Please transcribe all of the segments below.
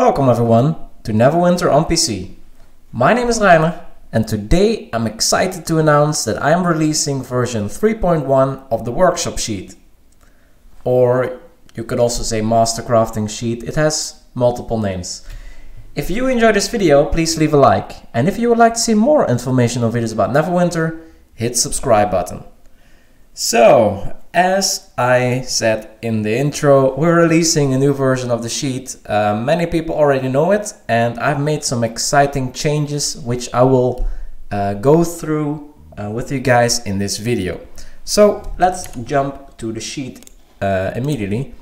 Welcome everyone to Neverwinter on PC. My name is Rainer and today I'm excited to announce that I am releasing version 3.1 of the workshop sheet. Or you could also say master crafting sheet, it has multiple names. If you enjoyed this video, please leave a like, and if you would like to see more information or videos about Neverwinter, hit subscribe button. So, as I said in the intro, we're releasing a new version of the sheet. Many people already know it, and I've made some exciting changes which I will go through with you guys in this video. So let's jump to the sheet immediately.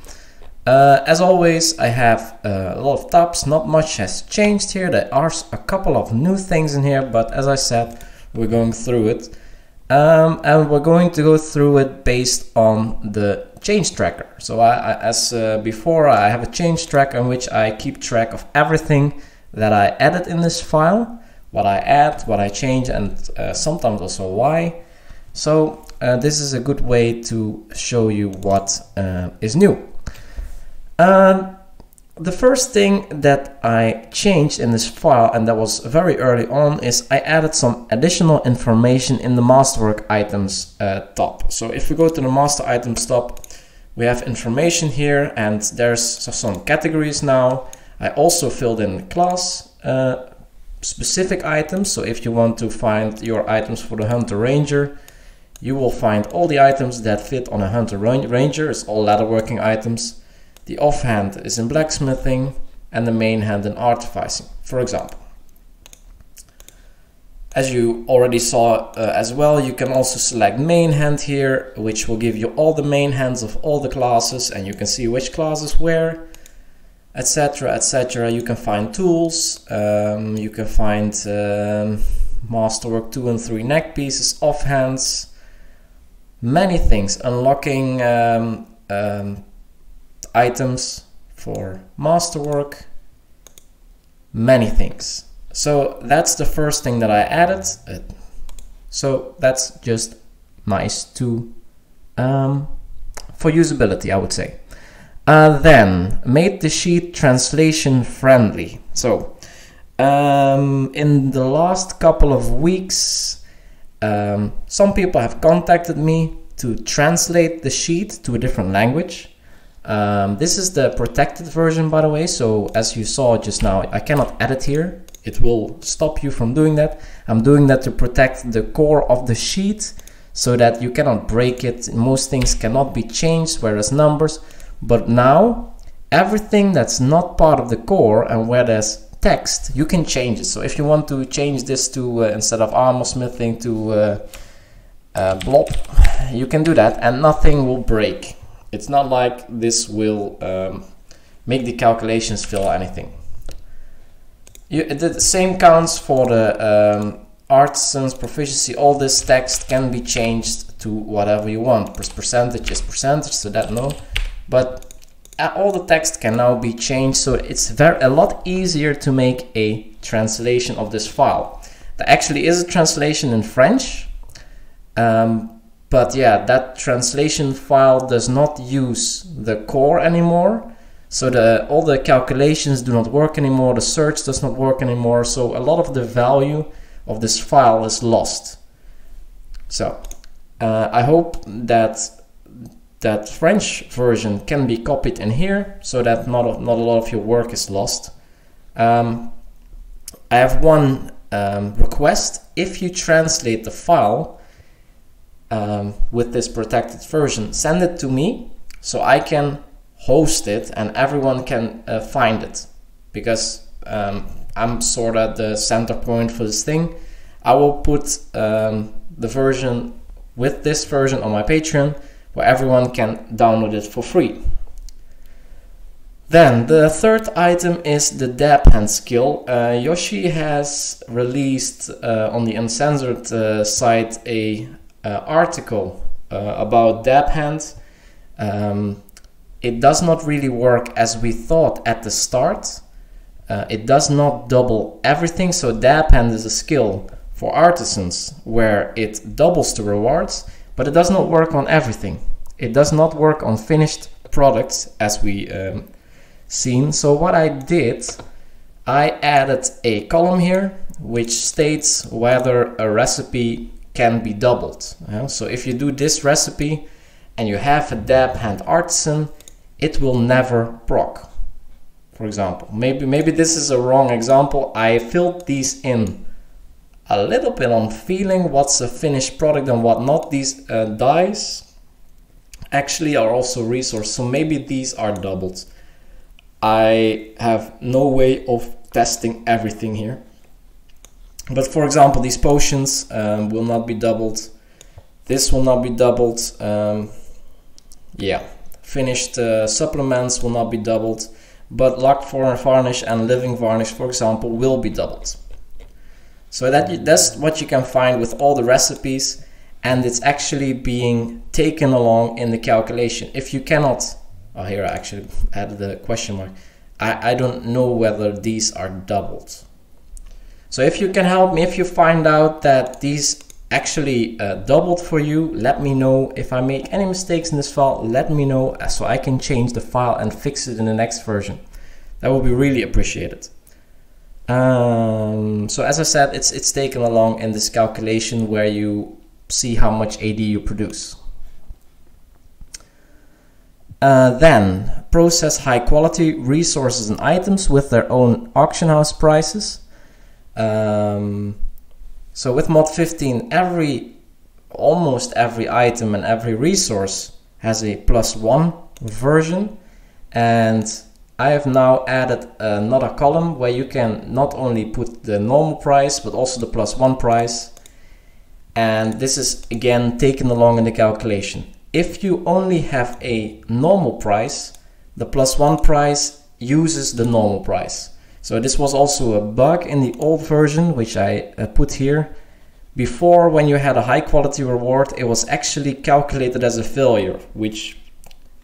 As always, I have a lot of tabs. Not much has changed here. There are a couple of new things in here, but as I said, we're going through it. And we're going to go through it based on the change tracker. So as before, I have a change tracker in which I keep track of everything that I edit in this file, what I add, what I change, and sometimes also why. So this is a good way to show you what is new. The first thing that I changed in this file, and that was very early on, is I added some additional information in the Masterwork items tab. So if we go to the Master items tab, we have information here, and there's some categories now. I also filled in class specific items. So if you want to find your items for the Hunter Ranger, you will find all the items that fit on a Hunter Ranger. It's all leatherworking items. The offhand is in blacksmithing and the main hand in artificing, for example. As you already saw as well, you can also select main hand here, which will give you all the main hands of all the classes, and you can see which classes where, etc, etc. You can find tools, you can find Masterwork 2 and 3 neck pieces, offhands, many things, unlocking items for Masterwork, many things. So that's the first thing that I added. So that's just nice to for usability, I would say. Then made the sheet translation friendly. So in the last couple of weeks, some people have contacted me to translate the sheet to a different language. This is the protected version, by the way, so as you saw just now, I cannot edit here. It will stop you from doing that. I'm doing that to protect the core of the sheet so that you cannot break it. Most things cannot be changed, whereas numbers. But now, everything that's not part of the core and where there's text, you can change it. So if you want to change this to, instead of armor smithing to blob, you can do that and nothing will break. It's not like this will make the calculations fill anything. The same counts for the artisans, proficiency. All this text can be changed to whatever you want. Percentage is percentage, so that no. But all the text can now be changed, so it's a lot easier to make a translation of this file. There actually is a translation in French. But yeah, that translation file does not use the core anymore. So all the calculations do not work anymore, the search does not work anymore. So a lot of the value of this file is lost. So I hope that that French version can be copied in here so that not a lot of your work is lost. I have one request. If you translate the file with this protected version, send it to me so I can host it and everyone can find it, because I'm sort of the center point for this thing. I will put the version with this version on my Patreon where everyone can download it for free. Then the third item is the dab hand skill. Yoshi has released on the Uncensored site a article about dab hands. It does not really work as we thought at the start. It does not double everything. So dab hand is a skill for artisans where it doubles the rewards, but it does not work on everything. It does not work on finished products as we seen. So what I did, I added a column here which states whether a recipe can be doubled. So if you do this recipe and you have a dab hand artisan, it will never proc, for example. Maybe this is a wrong example. I filled these in a little bit on feeling what's a finished product and what not. These dies actually are also resourced, so maybe these are doubled. I have no way of testing everything here. But for example, these potions will not be doubled. This will not be doubled. Yeah, finished supplements will not be doubled. But luck varnish and living varnish, for example, will be doubled. So that's what you can find with all the recipes, and it's actually being taken along in the calculation. If you cannot, oh, here I actually added the question mark. I don't know whether these are doubled. So if you can help me, if you find out that these actually doubled for you, let me know. If I make any mistakes in this file, let me know so I can change the file and fix it in the next version. That will be really appreciated. So as I said, it's taken along in this calculation where you see how much AD you produce. Then process high quality resources and items with their own auction house prices. So with mod 15, almost every item and every resource has a +1 version, and I have now added another column where you can not only put the normal price but also the +1 price, and this is again taken along in the calculation. If you only have a normal price, the +1 price uses the normal price. So this was also a bug in the old version, which I put here. Before, when you had a high quality reward, it was actually calculated as a failure, which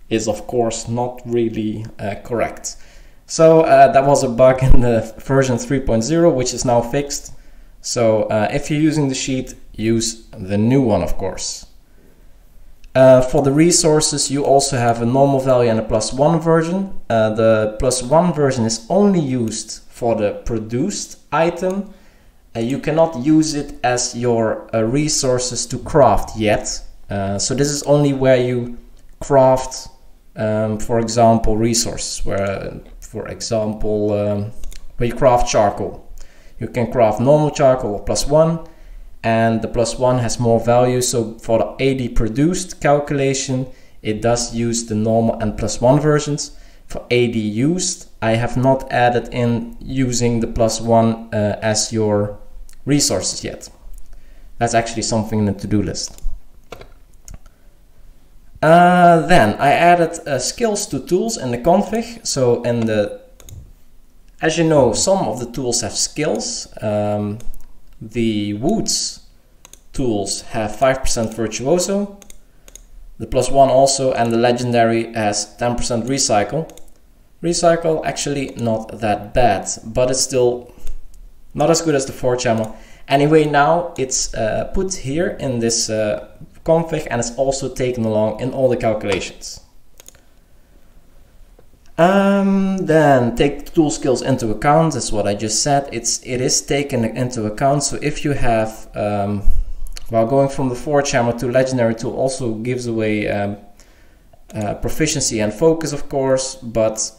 is of course not really correct. So that was a bug in the version 3.0, which is now fixed. So if you're using the sheet, use the new one, of course. For the resources, you also have a normal value and a +1 version. The +1 version is only used for the produced item. You cannot use it as your resources to craft yet. So this is only where you craft, for example, resources, where you craft charcoal. You can craft normal charcoal +1, and the +1 has more value. So for the AD produced calculation, it does use the normal and +1 versions. For AD used, I have not added in using the +1 as your resources yet. That's actually something in the to-do list. Then I added skills to tools in the config. So as you know, some of the tools have skills. The Woods tools have 5% Virtuoso, the +1 also, and the Legendary has 10% Recycle. Recycle actually not that bad, but it's still not as good as the 4-channel. Anyway, now it's put here in this config, and it's also taken along in all the calculations. Then take tool skills into account. That's what I just said. It is taken into account. So if you have, while going from the 4-channel to Legendary tool also gives away proficiency and focus, of course, but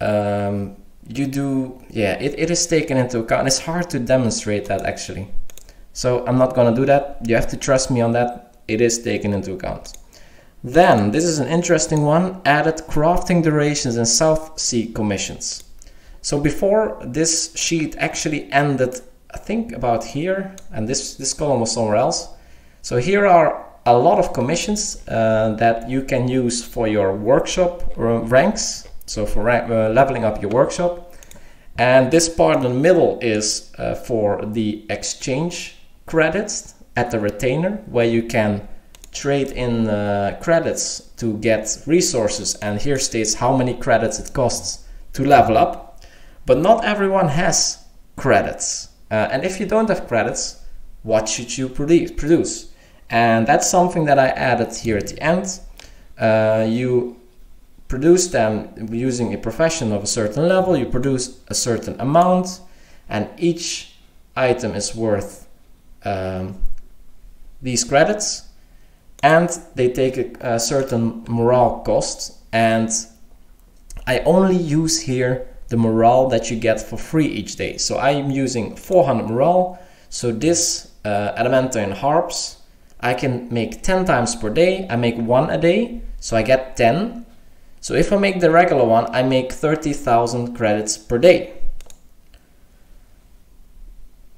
you do, yeah, it is taken into account. It's hard to demonstrate that actually. So I'm not gonna do that. You have to trust me on that. It is taken into account. Then, this is an interesting one, added crafting durations and South Sea commissions. So before, this sheet actually ended, I think about here, and this column was somewhere else. So here are a lot of commissions that you can use for your workshop ranks, so for leveling up your workshop. And this part in the middle is for the exchange credits at the retainer, where you can trade in credits to get resources, and here states how many credits it costs to level up. But not everyone has credits, and if you don't have credits, what should you produce? And that's something that I added here at the end. You produce them using a profession of a certain level, you produce a certain amount, and each item is worth these credits, and they take a certain morale cost, and I only use here the morale that you get for free each day. So I'm using 400 morale, so this adamantine harps I can make 10 times per day. I make one a day, so I get 10. So if I make the regular one, I make 30,000 credits per day.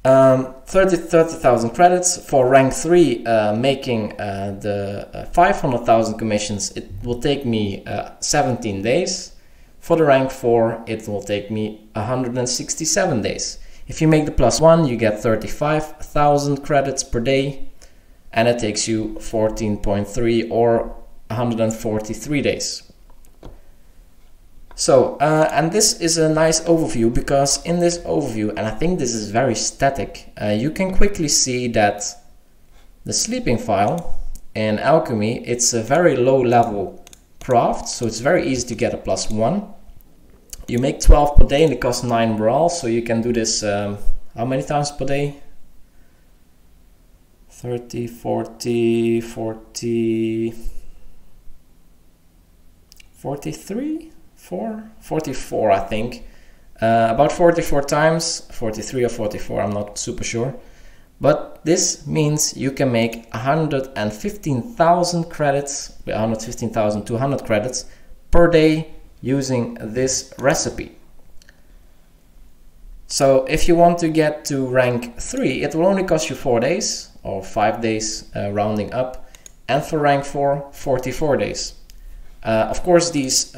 30,000 credits for rank 3, making the 500,000 commissions. It will take me 17 days. For the rank 4, it will take me 167 days. If you make the +1, you get 35,000 credits per day, and it takes you 14.3 or 143 days. So, and this is a nice overview, because in this overview, and I think this is very static, you can quickly see that the sleeping file in alchemy, it's a very low level craft, so it's very easy to get a +1. You make 12 per day and it costs 9 morale, so you can do this how many times per day? 30, 40, 40, 43? 44 I think, about 44 times, 43 or 44, I'm not super sure, but this means you can make 115,000 credits, 115,000 to 100 credits per day using this recipe. So if you want to get to rank 3, it will only cost you 4 days or 5 days, rounding up, and for rank 4, 44 days. Of course, these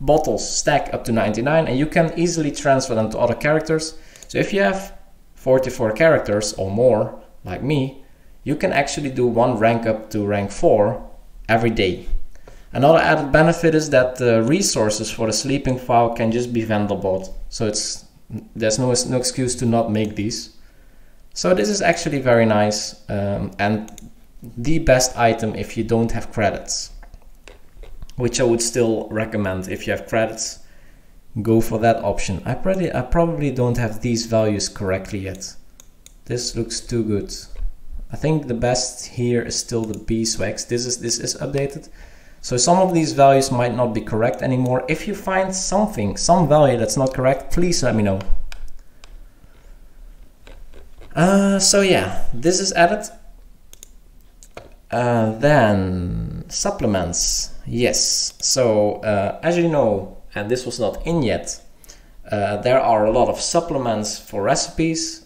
bottles stack up to 99, and you can easily transfer them to other characters. So if you have 44 characters or more, like me, you can actually do one rank up to rank 4 every day. Another added benefit is that the resources for the sleeping file can just be vendor bought, so there's no excuse to not make these. So this is actually very nice, and the best item if you don't have credits, which I would still recommend. If you have credits, go for that option. I probably don't have these values correctly yet. This looks too good. I think the best here is still the beeswax. This is updated. So some of these values might not be correct anymore. If you find some value that's not correct, please let me know. So yeah, this is added. Then supplements. Yes, so as you know, and this was not in yet, there are a lot of supplements for recipes.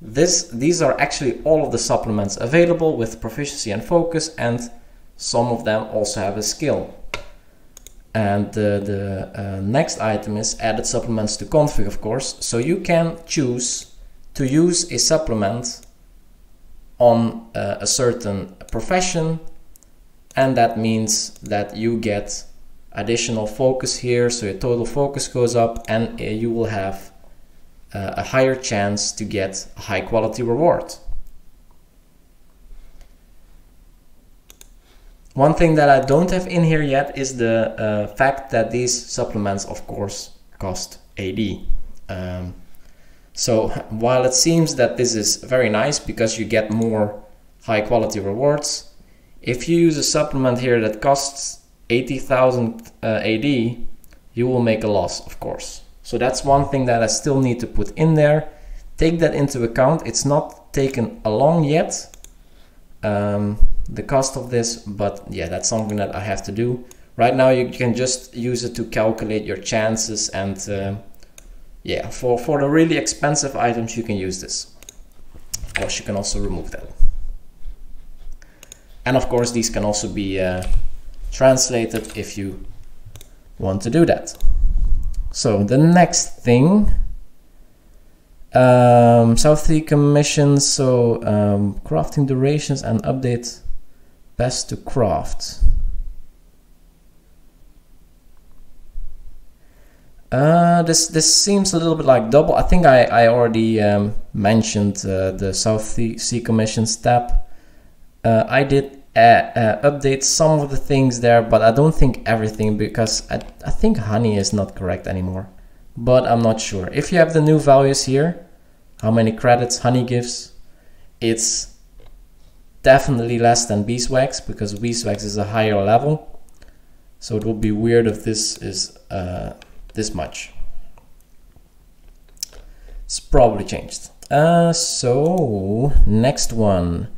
These are actually all of the supplements available with proficiency and focus, and some of them also have a skill. And the next item is added supplements to config, of course. So you can choose to use a supplement on a certain profession, and that means that you get additional focus here, so your total focus goes up, and you will have a higher chance to get a high quality reward. One thing that I don't have in here yet is the fact that these supplements, of course, cost AD. So while it seems that this is very nice because you get more high quality rewards, if you use a supplement here that costs 80,000 AD, you will make a loss, of course. So that's one thing that I still need to put in there. Take that into account. It's not taken along yet, the cost of this, but yeah, that's something that I have to do. Right now you can just use it to calculate your chances, and yeah, for the really expensive items you can use this. Of course, you can also remove that. And of course, these can also be translated if you want to do that. So the next thing, South 3 commissions, so crafting durations and update best to craft. This seems a little bit like double. I think I already mentioned the South Sea commissions tab. I did update some of the things there, but I don't think everything, because I think honey is not correct anymore, but I'm not sure. If you have the new values here, how many credits honey gives, it's definitely less than beeswax, because beeswax is a higher level. So it would be weird if this is this much. It's probably changed. So next one,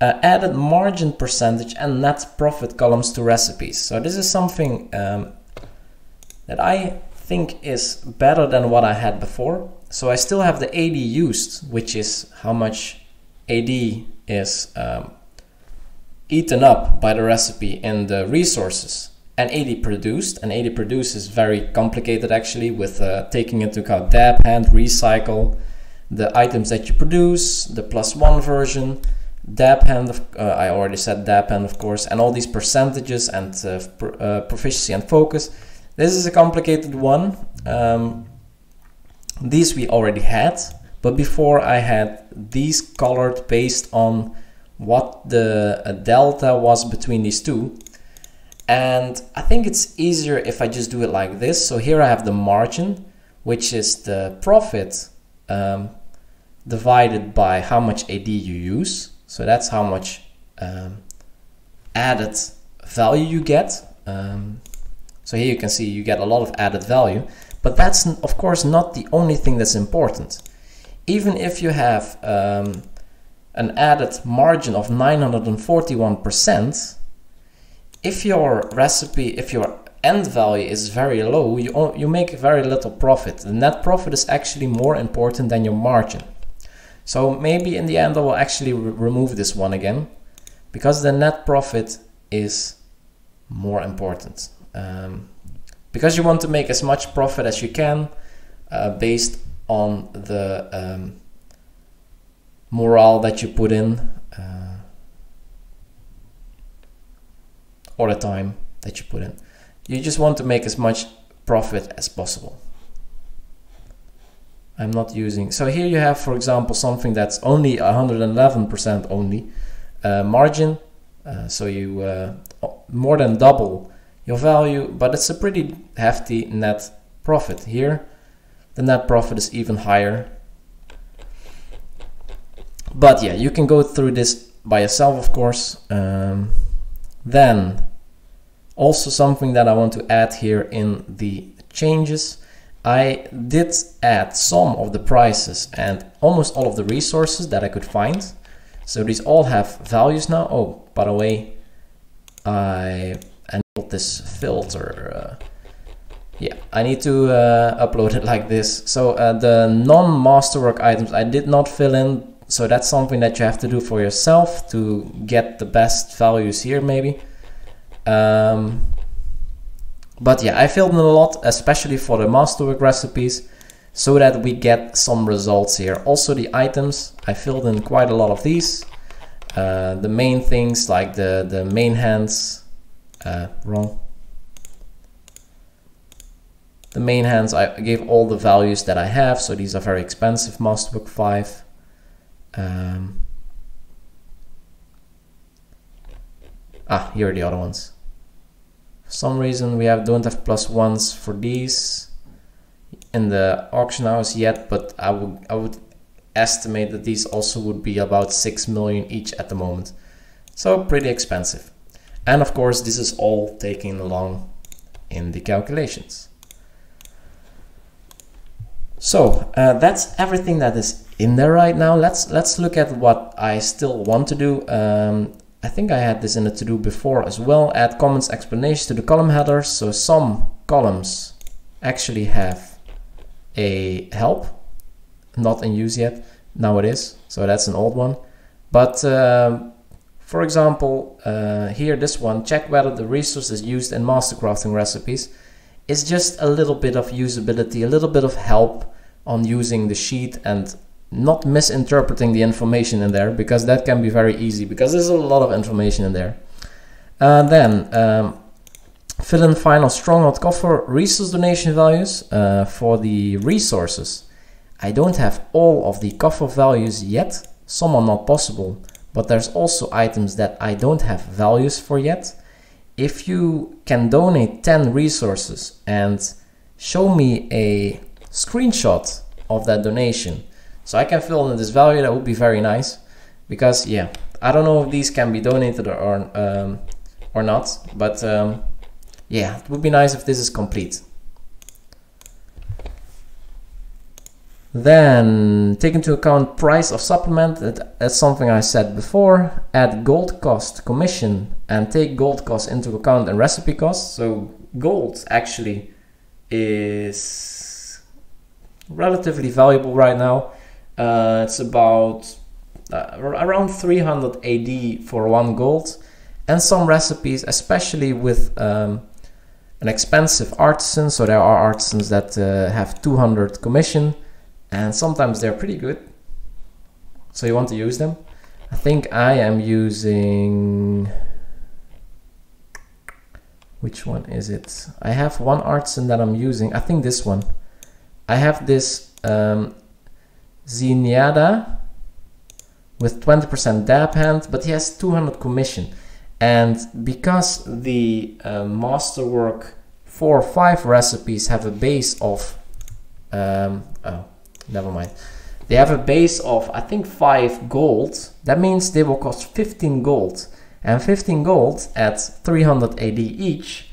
added margin percentage and net profit columns to recipes. So this is something that I think is better than what I had before. So I still have the AD used, which is how much AD is eaten up by the recipe in the resources, and AD produced. And AD produced is very complicated actually, with taking into account dab hand, recycle, the items that you produce, the +1 version, dab hand, I already said dab hand of course, and all these percentages and proficiency and focus. This is a complicated one. These we already had, but before I had these colored based on what the delta was between these two. And I think it's easier if I just do it like this. So here I have the margin, which is the profit divided by how much AD you use. So that's how much added value you get. So here you can see you get a lot of added value, but that's of course not the only thing that's important. Even if you have an added margin of 941%, if your recipe, if your end value is very low, you make very little profit. The net profit is actually more important than your margin. So maybe in the end I will actually remove this one again, because the net profit is more important. Because you want to make as much profit as you can based on the morale that you put in, or the time that you put in. You just want to make as much profit as possible. I'm not using, so here you have, for example, something that's only 111% only margin, so you more than double your value, but it's a pretty hefty net profit. Here the net profit is even higher. But yeah, you can go through this by yourself, of course. Then also something that I want to add here in the changes, I did add some of the prices and almost all of the resources that I could find. So these all have values now. Oh, by the way, I enabled this filter. Yeah, I need to upload it like this. So the non-Masterwork items I did not fill in. So that's something that you have to do for yourself to get the best values here maybe. But yeah, I filled in a lot, especially for the Masterwork recipes, so that we get some results here. Also the items, I filled in quite a lot of these. The main things like the main hands, wrong. The main hands, I gave all the values that I have, so these are very expensive, Masterwork 5. Here are the other ones. For some reason we don't have +1s for these in the auction house yet, but I would estimate that these also would be about 6 million each at the moment. So pretty expensive. And of course this is all taken along in the calculations. So that's everything that is in there right now. Let's look at what I still want to do. I think I had this in the to-do before as well. Add comments, explanations to the column headers. So some columns actually have a help, not in use yet. Now it is, so that's an old one. But for example, here this one, check whether the resource is used in mastercrafting recipes. It's just a little bit of usability, a little bit of help on using the sheet and not misinterpreting the information in there, because that can be very easy, because there's a lot of information in there. Then fill in final stronghold coffer resource donation values for the resources. I don't have all of the coffer values yet. Some are not possible, but there's also items that I don't have values for yet. If you can donate 10 resources and show me a screenshot of that donation so I can fill in this value, that would be very nice. Because yeah, I don't know if these can be donated or not, but yeah, it would be nice if this is complete. Then take into account price of supplement. That's something I said before. Add gold cost, commission, and take gold cost into account and recipe cost. So gold actually is relatively valuable right now. It's about around 300 AD for 1 gold, and some recipes, especially with an expensive artisan. So there are artisans that have 200 commission, and sometimes they're pretty good, so you want to use them. I think I am using, which one is it? I have one artisan that I'm using, I think this one. I have this Zinniada with 20% dab hand, but he has 200 commission. And because the Masterwork 4 or 5 recipes have a base of oh, never mind. They have a base of, I think, 5 gold. That means they will cost 15 gold. And 15 gold at 300 AD each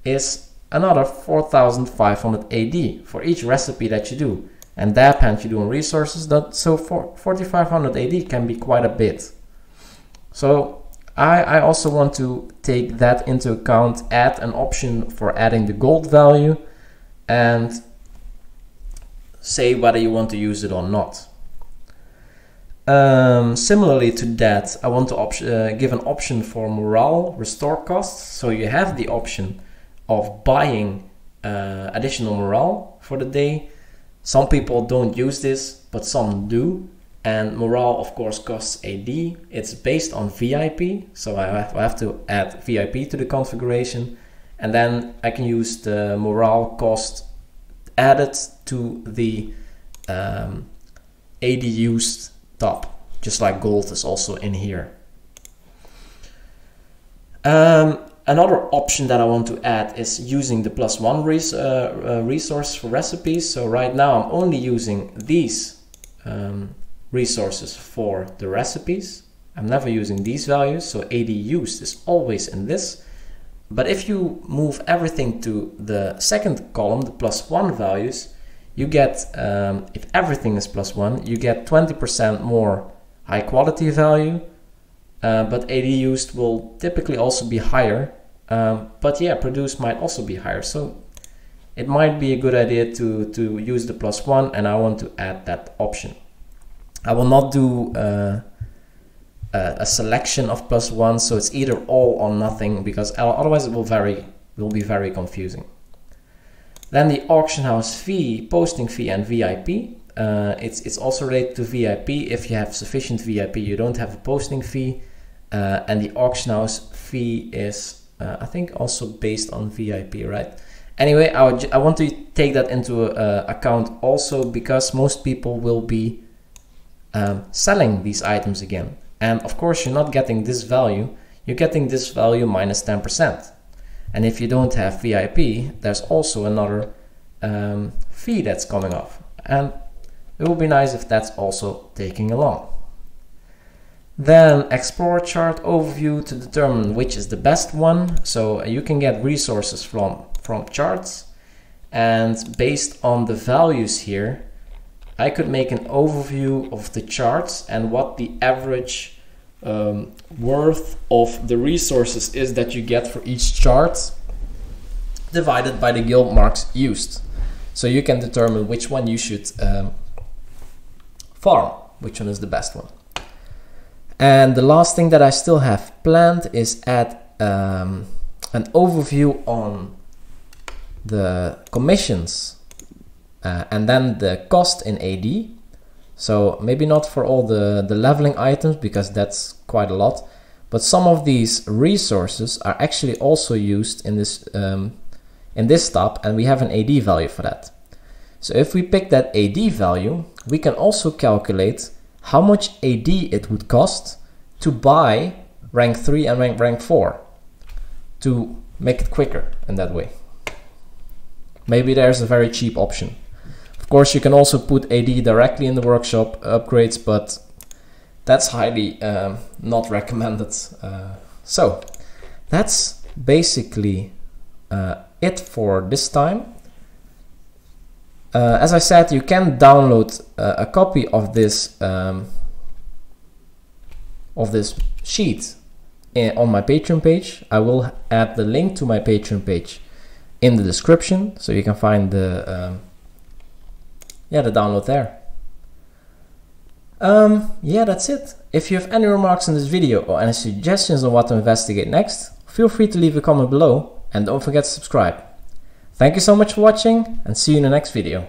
is another 4,500 AD for each recipe that you do. And dab hand you do on resources, so for 4,500 AD can be quite a bit. So I also want to take that into account, add an option for adding the gold value, and say whether you want to use it or not. Similarly to that, I want to give an option for morale restore costs. So you have the option of buying additional morale for the day. Some people don't use this, but some do. And morale, of course, costs AD. It's based on VIP, so I have to add VIP to the configuration. And then I can use the morale cost added to the AD used top, just like gold is also in here. Another option that I want to add is using the +1 resource for recipes. So right now I'm only using these resources for the recipes. I'm never using these values, so AD used is always in this. But if you move everything to the second column, the +1 values, you get, if everything is +1, you get 20% more high quality value, but AD used will typically also be higher. But yeah, produced might also be higher. So it might be a good idea to use the +1, and I want to add that option. I will not do a selection of +1, so it's either all or nothing, because otherwise it will be very confusing. Then the auction house fee, posting fee, and VIP. It's also related to VIP. If you have sufficient VIP, you don't have a posting fee, and the auction house fee is I think also based on VIP, right? Anyway, I want to take that into account also, because most people will be selling these items again. And of course, you're not getting this value, you're getting this value minus 10%. And if you don't have VIP, there's also another fee that's coming off. And it would be nice if that's also taking along. Then explore chart overview to determine which is the best one. So you can get resources from charts, and based on the values here, I could make an overview of the charts and what the average worth of the resources is that you get for each chart, divided by the guild marks used. So you can determine which one you should farm, which one is the best one. And the last thing that I still have planned is add an overview on the commissions and then the cost in AD. So maybe not for all the leveling items, because that's quite a lot, but some of these resources are actually also used in this tab, and we have an AD value for that. So if we pick that AD value, we can also calculate how much AD it would cost to buy rank 3 and rank 4 to make it quicker in that way. Maybe there's a very cheap option. Of course, you can also put AD directly in the workshop upgrades, but that's highly not recommended. So that's basically it for this time. As I said, you can download a copy of this sheet on my Patreon page. I will add the link to my Patreon page in the description, so you can find the download there. Yeah, that's it. If you have any remarks on this video or any suggestions on what to investigate next, feel free to leave a comment below and don't forget to subscribe. Thank you so much for watching and see you in the next video.